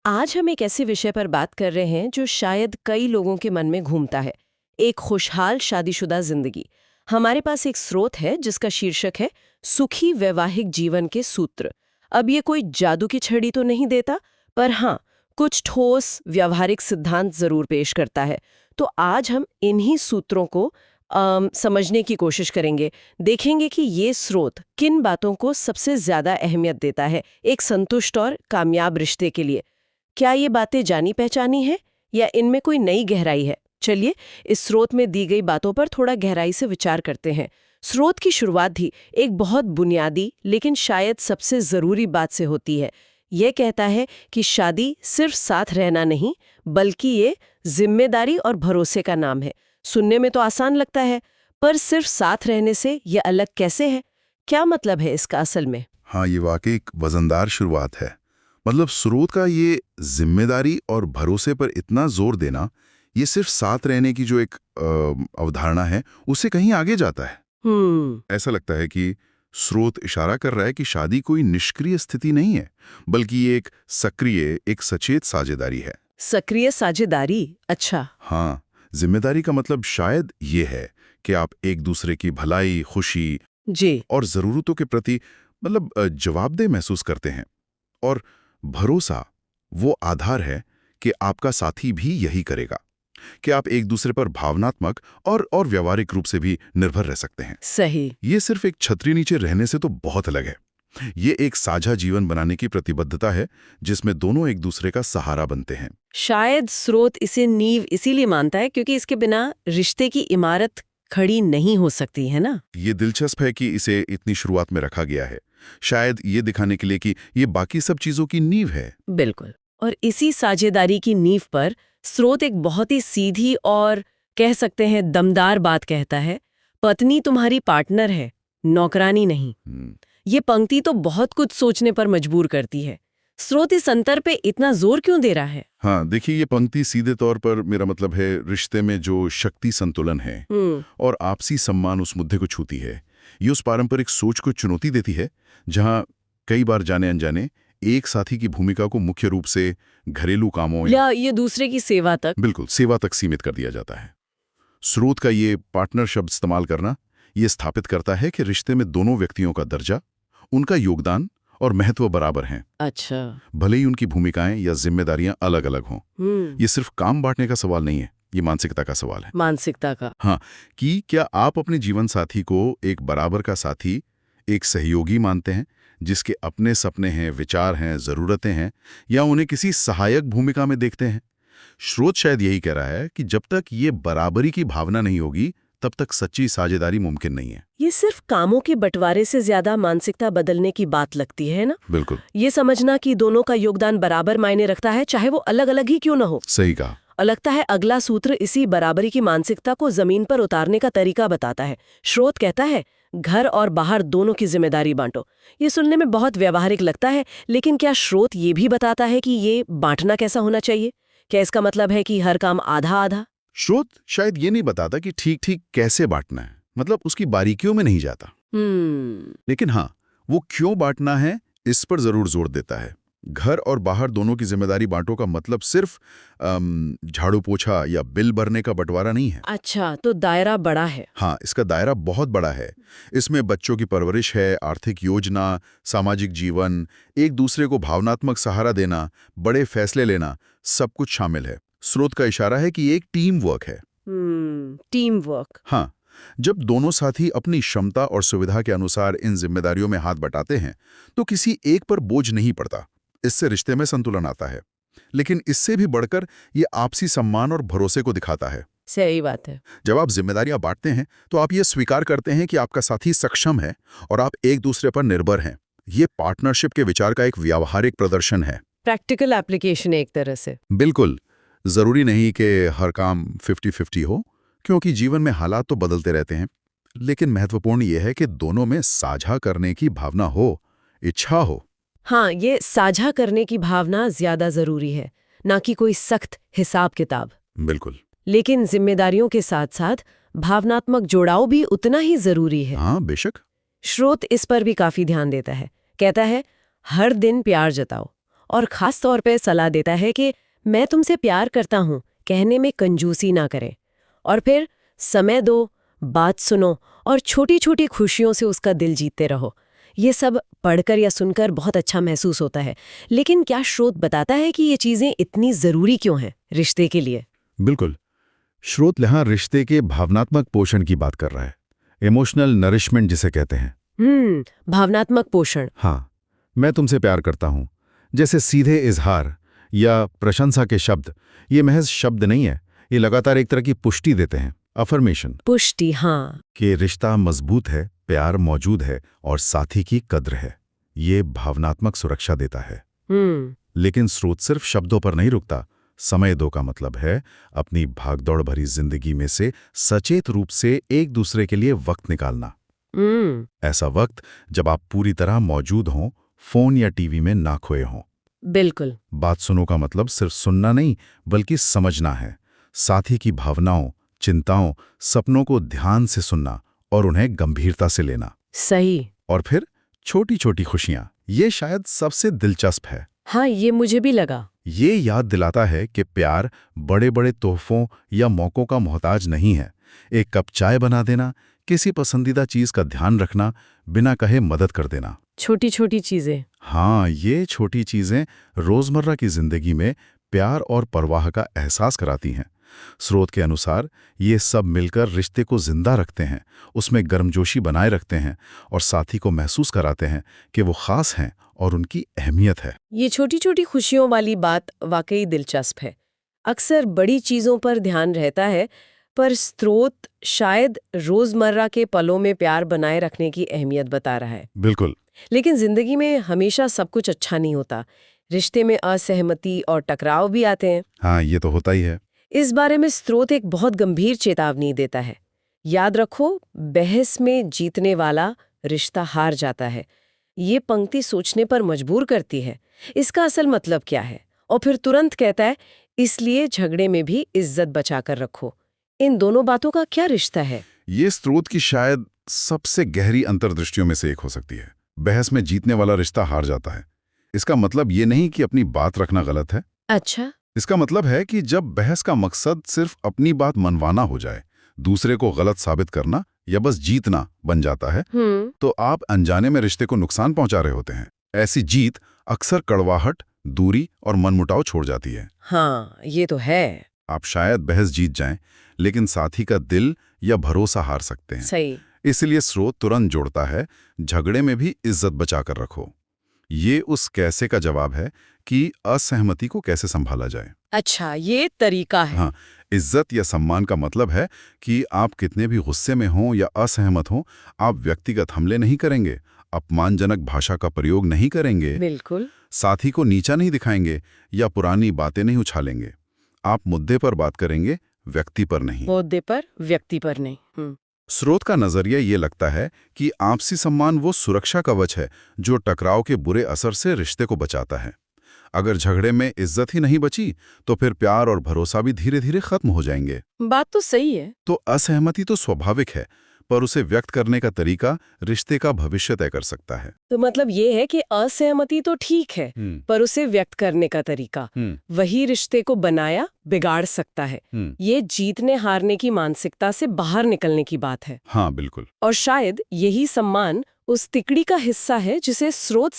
आज हम एक ऐसे विषय पर बात कर रहे हैं जो शायद कई लोगों के मन में घूमता है, एक खुशहाल शादीशुदा जिंदगी। हमारे पास एक स्रोत है जिसका शीर्षक है सुखी वैवाहिक जीवन के सूत्र। अब ये कोई जादू की छड़ी तो नहीं देता, पर हाँ, कुछ ठोस व्यवहारिक सिद्धांत जरूर पेश करता है। तो आज हम इन्हीं सूत्रों को समझने की कोशिश करेंगे, देखेंगे कि ये स्रोत किन बातों को सबसे ज्यादा अहमियत देता है एक संतुष्ट और कामयाब रिश्ते के लिए। क्या ये बातें जानी पहचानी है या इनमें कोई नई गहराई है? चलिए इस स्रोत में दी गई बातों पर थोड़ा गहराई से विचार करते हैं। स्रोत की शुरुआत ही एक बहुत बुनियादी लेकिन शायद सबसे जरूरी बात से होती है। यह कहता है कि शादी सिर्फ साथ रहना नहीं, बल्कि ये जिम्मेदारी और भरोसे का नाम है। सुनने में तो आसान लगता है, पर सिर्फ साथ रहने से यह अलग कैसे है? क्या मतलब है इसका असल में? हाँ, ये वाकई एक वजनदार शुरुआत है। मतलब स्रोत का ये जिम्मेदारी और भरोसे पर इतना जोर देना, ये सिर्फ साथ रहने की जो एक अवधारणा है, उससे कहीं आगे जाता है। ऐसा लगता है कि स्रोत इशारा कर रहा है कि शादी कोई निष्क्रिय स्थिति नहीं है, बल्कि ये एक सक्रिय, एक सचेत साझेदारी है। सक्रिय साझेदारी? अच्छा। हाँ, जिम्मेदारी का मतलब शायद ये है कि आप एक दूसरे की भलाई, खुशी जी। और ज़रूरतों के प्रति जवाबदेह महसूस करते हैं। और भरोसा वो आधार है कि आपका साथी भी यही करेगा, कि आप एक दूसरे पर भावनात्मक और व्यावहारिक रूप से भी निर्भर रह सकते हैं। सही। ये सिर्फ एक छतरी नीचे रहने से तो बहुत अलग है। ये एक साझा जीवन बनाने की प्रतिबद्धता है, जिसमें दोनों एक दूसरे का सहारा बनते हैं। शायद स्रोत इसे नींव इसीलिए मानता है क्योंकि इसके बिना रिश्ते की इमारत खड़ी नहीं हो सकती, है ना? ये दिलचस्प है कि इसे इतनी शुरुआत में रखा गया है, शायद ये दिखाने के लिए कि ये बाकी सब चीजों की नींव है। बिल्कुल। और इसी साझेदारी की नींव पर स्रोत एक बहुत ही सीधी और कह सकते हैं दमदार बात कहता है, पत्नी तुम्हारी पार्टनर है, नौकरानी नहीं। ये पंक्ति तो बहुत कुछ सोचने पर मजबूर करती है। स्रोत इस अंतर पे इतना जोर क्यों दे रहा है? हाँ, देखिए, ये पंक्ति सीधे तौर पर मेरा मतलब है रिश्ते में जो शक्ति संतुलन है और आपसी सम्मान उस मुद्दे को छूती है। ये उस पारंपरिक सोच को चुनौती देती है, जहां कई बार जाने अनजाने एक साथी की भूमिका को मुख्य रूप से घरेलू कामों या ये दूसरे की सेवा तक, बिल्कुल सेवा तक सीमित कर दिया जाता है। स्रोत का ये पार्टनर शब्द इस्तेमाल करना ये स्थापित करता है कि रिश्ते में दोनों व्यक्तियों का दर्जा, उनका योगदान और महत्व बराबर हैं। अच्छा। भले ही उनकी भूमिकाएं या जिम्मेदारियां अलग अलग हों। ये सिर्फ काम बांटने का सवाल नहीं है, ये मानसिकता का सवाल है। मानसिकता का? हाँ, कि क्या आप अपने जीवन साथी को एक बराबर का साथी, एक सहयोगी मानते हैं जिसके अपने सपने हैं, विचार हैं, जरूरतें हैं, या उन्हें किसी सहायक भूमिका में देखते हैं? स्रोत शायद यही कह रहा है कि जब तक ये बराबरी की भावना नहीं होगी, तब तक सच्ची साझेदारी मुमकिन नहीं है। ये सिर्फ कामों के बंटवारे से ज्यादा मानसिकता बदलने की बात लगती है ना? बिल्कुल। ये समझना कि दोनों का योगदान बराबर मायने रखता है, चाहे वो अलग अलग ही क्यों ना हो। सही कहा। और लगता है अगला सूत्र इसी बराबरी की मानसिकता को जमीन पर उतारने का तरीका बताता है। स्रोत कहता है, घर और बाहर दोनों की जिम्मेदारी बांटो। ये सुनने में बहुत व्यवहारिक लगता है, लेकिन क्या स्रोत ये भी बताता है कि ये बांटना कैसा होना चाहिए? क्या इसका मतलब है कि हर काम आधा आधा? स्रोत शायद ये नहीं बताता कि ठीक ठीक कैसे बांटना है, मतलब उसकी बारीकियों में नहीं जाता। लेकिन हाँ, वो क्यों बांटना है इस पर जरूर जोर देता है। घर और बाहर दोनों की जिम्मेदारी बांटो का मतलब सिर्फ झाड़ू पोछा या बिल भरने का बंटवारा नहीं है। अच्छा, तो दायरा बड़ा है। हाँ, इसका दायरा बहुत बड़ा है। इसमें बच्चों की परवरिश है, आर्थिक योजना, सामाजिक जीवन, एक दूसरे को भावनात्मक सहारा देना, बड़े फैसले लेना, सब कुछ शामिल है। स्रोत का इशारा है कि एक टीम वर्क है। Team work. हाँ, जब दोनों साथी अपनी क्षमता और सुविधा के अनुसार इन जिम्मेदारियों में हाथ बटाते हैं, तो किसी एक पर बोझ नहीं पड़ता। इससे रिश्ते में संतुलन आता है। लेकिन इससे भी बढ़कर ये आपसी सम्मान और भरोसे को दिखाता है। सही बात है। जब आप जिम्मेदारियां बांटते हैं, तो आप ये स्वीकार करते हैं कि आपका साथी सक्षम है और आप एक दूसरे पर निर्भर हैं। ये पार्टनरशिप के विचार का एक व्यावहारिक प्रदर्शन है। प्रैक्टिकल एप्लीकेशन एक तरह से। बिल्कुल। जरूरी नहीं कि हर काम 50-50 हो, क्योंकि जीवन में हालात तो बदलते रहते हैं। लेकिन महत्वपूर्ण यह है कि दोनों में साझा करने की भावना हो, इच्छा हो। हाँ, ये साझा करने की भावना ज्यादा जरूरी है, ना कि कोई सख्त हिसाब किताब। बिल्कुल। लेकिन जिम्मेदारियों के साथ साथ भावनात्मक जोड़ाव भी उतना ही जरूरी है। हाँ, बेशक। स्रोत इस पर भी काफी ध्यान देता है। कहता है, हर दिन प्यार जताओ और खास तौर पे सलाह देता है कि मैं तुमसे प्यार करता हूँ कहने में कंजूसी ना करें। और फिर समय दो, बात सुनो और छोटी छोटी खुशियों से उसका दिल जीतते रहो। ये सब पढ़कर या सुनकर बहुत अच्छा महसूस होता है, लेकिन क्या स्रोत बताता है कि ये चीजें इतनी जरूरी क्यों हैं रिश्ते के लिए? बिल्कुल। स्रोत यहाँ रिश्ते के भावनात्मक पोषण की बात कर रहा है, इमोशनल नरिशमेंट जिसे कहते हैं। भावनात्मक पोषण। हाँ, मैं तुमसे प्यार करता हूँ जैसे सीधे इजहार या प्रशंसा के शब्द, ये महज शब्द नहीं है, ये लगातार एक तरह की पुष्टि देते हैं, अफर्मेशन, पुष्टि। हाँ, कि रिश्ता मजबूत है, प्यार मौजूद है और साथी की कद्र है। ये भावनात्मक सुरक्षा देता है। लेकिन स्रोत सिर्फ शब्दों पर नहीं रुकता। समय दो का मतलब है अपनी भागदौड़ भरी जिंदगी में से सचेत रूप से एक दूसरे के लिए वक्त निकालना। ऐसा वक्त जब आप पूरी तरह मौजूद हों, फोन या टीवी में ना खोए हों। बिल्कुल। बात सुनो का मतलब सिर्फ सुनना नहीं, बल्कि समझना है। साथी की भावनाओं, चिंताओं, सपनों को ध्यान से सुनना और उन्हें गंभीरता से लेना। सही। और फिर छोटी छोटी खुशियां, ये शायद सबसे दिलचस्प है। हाँ, ये मुझे भी लगा। ये याद दिलाता है कि प्यार बड़े बड़े तोहफों या मौक़ों का मोहताज नहीं है। एक कप चाय बना देना, किसी पसंदीदा चीज का ध्यान रखना, बिना कहे मदद कर देना, छोटी छोटी चीजें। हाँ, ये छोटी चीजें रोजमर्रा की जिंदगी में प्यार और परवाह का एहसास कराती हैं। स्रोत के अनुसार ये सब मिलकर रिश्ते को जिंदा रखते हैं, उसमें गर्मजोशी बनाए रखते हैं और साथी को महसूस कराते हैं कि वो खास हैं और उनकी अहमियत है। ये छोटी छोटी खुशियों वाली बात वाकई दिलचस्प है। अक्सर बड़ी चीजों पर ध्यान रहता है, पर स्रोत शायद रोजमर्रा के पलों में प्यार बनाए रखने की अहमियत बता रहा है। बिल्कुल। लेकिन जिंदगी में हमेशा सब कुछ अच्छा नहीं होता। रिश्ते में असहमति और टकराव भी आते हैं। हाँ, ये तो होता ही है। इस बारे में स्रोत एक बहुत गंभीर चेतावनी देता है। याद रखो, बहस में जीतने वाला रिश्ता हार जाता है। ये पंक्ति सोचने पर मजबूर करती है, इसका असल मतलब क्या है? और फिर तुरंत कहता है, इसलिए झगड़े में भी इज्जत बचाकर रखो। इन दोनों बातों का क्या रिश्ता है? ये स्रोत की शायद सबसे गहरी अंतर्दृष्टियों में से एक हो सकती है। बहस में जीतने वाला रिश्ता हार जाता है। इसका मतलब ये नहीं कि अपनी बात रखना गलत है। अच्छा। इसका मतलब है कि जब बहस का मकसद सिर्फ अपनी बात मनवाना हो जाए, दूसरे को गलत साबित करना या बस जीतना बन जाता है, तो आप अनजाने में रिश्ते को नुकसान पहुंचा रहे होते हैं। ऐसी जीत अक्सर कड़वाहट, दूरी और मनमुटाव छोड़ जाती है। हाँ, ये तो है। आप शायद बहस जीत जाएं, लेकिन साथी का दिल या भरोसा हार सकते हैं। सही। इसलिए स्रोत तुरंत जोड़ता है, झगड़े में भी इज्जत बचाकर रखो। ये उस कैसे का जवाब है कि असहमति को कैसे संभाला जाए। अच्छा, ये तरीका है। हाँ, इज्जत या सम्मान का मतलब है कि आप कितने भी गुस्से में हों या असहमत हों, आप व्यक्तिगत हमले नहीं करेंगे, अपमानजनक भाषा का प्रयोग नहीं करेंगे, बिल्कुल। साथी को नीचा नहीं दिखाएंगे या पुरानी बातें नहीं उछालेंगे। आप मुद्दे पर बात करेंगे, व्यक्ति पर नहीं। मुद्दे पर, व्यक्ति पर नहीं। स्रोत का नजरिया ये लगता है कि आपसी सम्मान वो सुरक्षा कवच है जो टकराव के बुरे असर से रिश्ते को बचाता है। अगर झगड़े में इज्जत ही नहीं बची, तो फिर प्यार और भरोसा भी धीरे धीरे खत्म हो जाएंगे। बात तो सही है। तो असहमति तो स्वाभाविक है, पर उसे व्यक्त करने का तरीका रिश्ते का भविष्य तय कर सकता है। तो मतलब ये है कि असहमति तो ठीक है, पर उसे व्यक्त करने का तरीका वही रिश्ते को बनाया बिगाड़ सकता है। ये जीतने हारने की मानसिकता से बाहर निकलने की बात है। हाँ, बिल्कुल। और शायद यही सम्मान उस तिकड़ी का हिस्सा है जिसे स्रोत